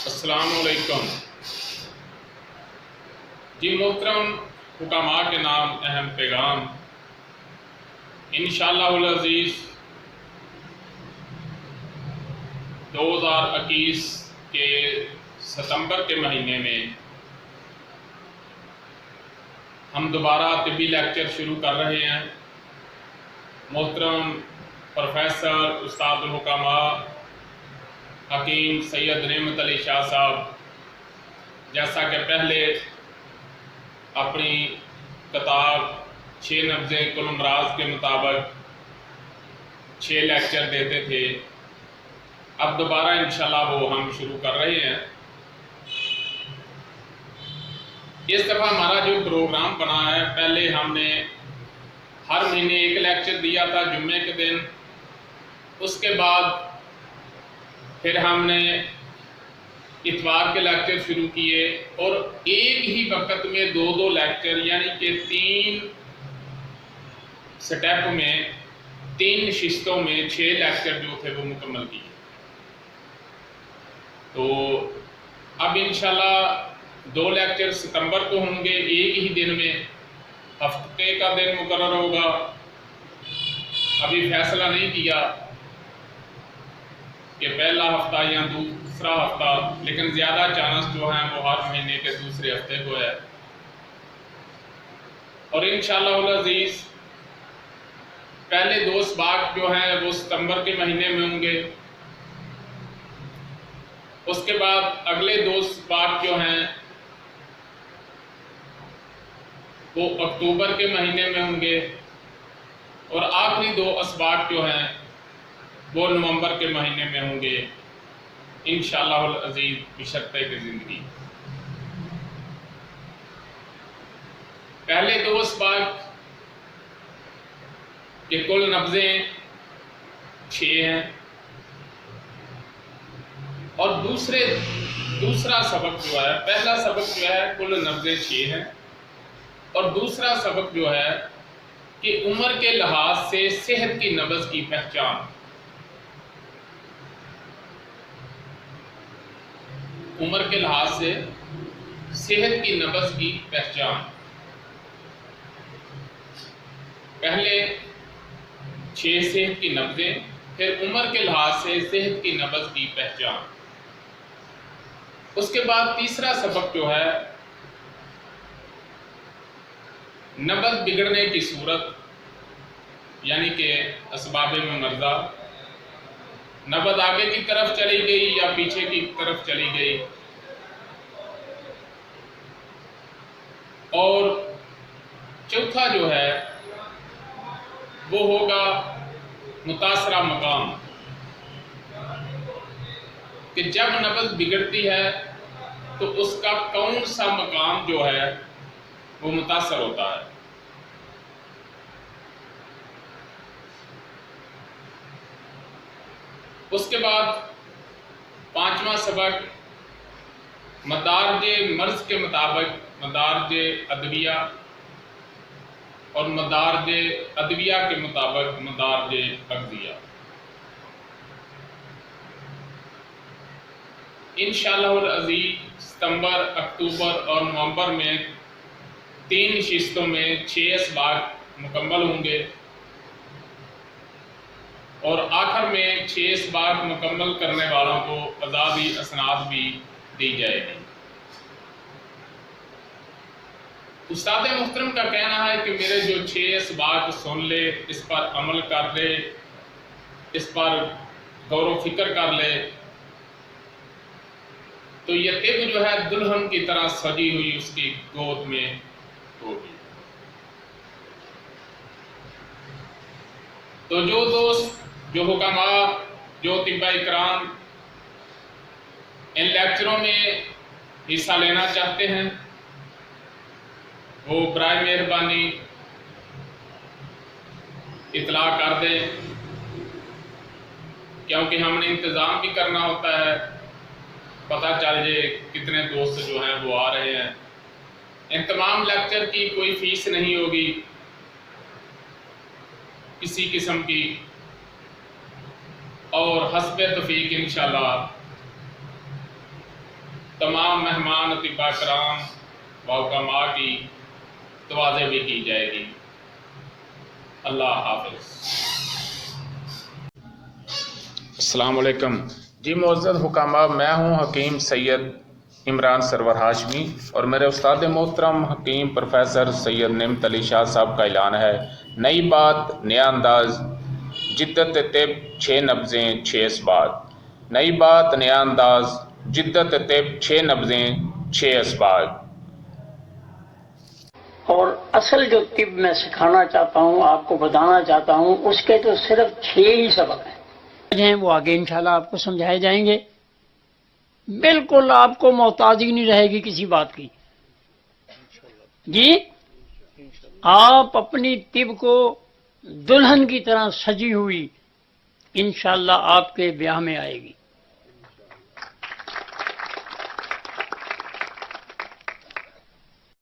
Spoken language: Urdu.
السلام علیکم جی محترم حکماء کے نام اہم پیغام انشاءاللہ العزیز 2021 کے ستمبر کے مہینے میں ہم دوبارہ طبی لیکچر شروع کر رہے ہیں۔ محترم پروفیسر استاد الحکماء حکیم سید نعمت علی شاہ صاحب جیسا کہ پہلے اپنی کتاب 6 نبضیں کل امراض کے مطابق 6 لیکچر دیتے تھے، اب دوبارہ انشاءاللہ وہ ہم شروع کر رہے ہیں۔ اس دفعہ ہمارا جو پروگرام بنا ہے، پہلے ہم نے ہر مہینے ایک لیکچر دیا تھا جمعے کے دن، اس کے بعد پھر ہم نے اتوار کے لیکچر شروع کیے اور ایک ہی وقت میں 2 لیکچر یعنی کہ 3 سٹیپ میں 3 نشستوں میں 6 لیکچر جو تھے وہ مکمل کیے۔ تو اب انشاءاللہ 2 لیکچر ستمبر کو ہوں گے، ایک ہی دن میں، ہفتے کا دن مقرر ہوگا۔ ابھی فیصلہ نہیں کیا کہ پہلا ہفتہ یا دوسرا ہفتہ، لیکن زیادہ چانس جو ہیں وہ ہر مہینے کے دوسرے ہفتے کو ہے۔ اور انشاءاللہ العزیز پہلے 2 اسباق جو ہیں وہ ستمبر کے مہینے میں ہوں گے، اس کے بعد اگلے 2 اسباق جو ہیں وہ اکتوبر کے مہینے میں ہوں گے، اور آخری 2 اسباق جو ہیں وہ نومبر کے مہینے میں ہوں گے انشاءاللہ العزیز بشرطِ کہ زندگی۔ پہلے 2 اسباق کہ کل نبضیں 6 ہیں، اور دوسرا سبق جو ہے، پہلا سبق جو ہے کل نبضیں 6 ہیں، اور دوسرا سبق جو ہے کہ عمر کے لحاظ سے صحت کی نبض کی پہچان۔ عمر کے لحاظ سے صحت کی نبض کی پہچان۔ پہلے 6 صحت کی نبضیں، پھر عمر کے لحاظ سے صحت کی نبض کی پہچان۔ اس کے بعد تیسرا سبق جو ہے نبض بگڑنے کی صورت، یعنی کہ اسباب ممرضہ، نبض آگے کی طرف چلی گئی یا پیچھے کی طرف چلی گئی، اور چوتھا جو ہے وہ ہوگا متاثرہ مقام، کہ جب نبض بگڑتی ہے تو اس کا کون سا مقام جو ہے وہ متاثر ہوتا ہے۔ اس کے بعد 5واں سبق مدارج مرض کے مطابق مدارج ادویہ، اور مدارج ادویہ کے مطابق مدارج اغذیہ۔ انشاءاللہ العزیز ستمبر، اکتوبر اور نومبر میں 3 نشستوں میں 6 اسباق مکمل ہوں گے، اور آخر میں 6 اسباق مکمل کرنے والوں کو آزادی اسناد بھی دی جائے گی۔ استاد محترم کا کہنا ہے کہ میرے جو 6 اسباق سن لے، اس پر عمل کر لے، اس پر غور و فکر کر لے، تو یہ طب جو ہے دلہن کی طرح سجی ہوئی اس کی گود میں ہوگی۔ تو جو دوست، جو حکماء، جو طباء اکرام ان لیکچروں میں حصہ لینا چاہتے ہیں، وہ برائے مہربانی اطلاع کر دیں، کیونکہ ہم نے انتظام بھی کرنا ہوتا ہے، پتہ چل جائے کتنے دوست جو ہیں وہ آ رہے ہیں۔ ان تمام لیکچر کی کوئی فیس نہیں ہوگی کسی قسم کی، اور حسب توفیق انشاءاللہ تمام مہمان اطباء کرام و حکماء کی توازے بھی کی جائے گی۔ اللہ حافظ۔ السلام علیکم۔ جی معزز حکامہ، میں ہوں حکیم سید عمران سرور ہاشمی، اور میرے استاد محترم حکیم پروفیسر سید نعمت علی شاہ صاحب کا اعلان ہے: نئی بات، نیا انداز، جدت طب، 6 نبضیں 6 اسبات۔ نئی بات، نیا انداز، جدت طب، 6 نبضیں 6 اسبات۔ اور اصل جو طب میں سکھانا چاہتا ہوں، آپ کو بتانا چاہتا ہوں، اس کے تو صرف 6 ہی سبق ہیں، وہ آگے انشاءاللہ آپ کو سمجھائے جائیں گے۔ بالکل آپ کو محتاجی نہیں رہے گی کسی بات کی۔ جی آپ اپنی طب کو دلہن کی طرح سجی ہوئی انشاءاللہ آپ کے بیاہ میں آئے گی۔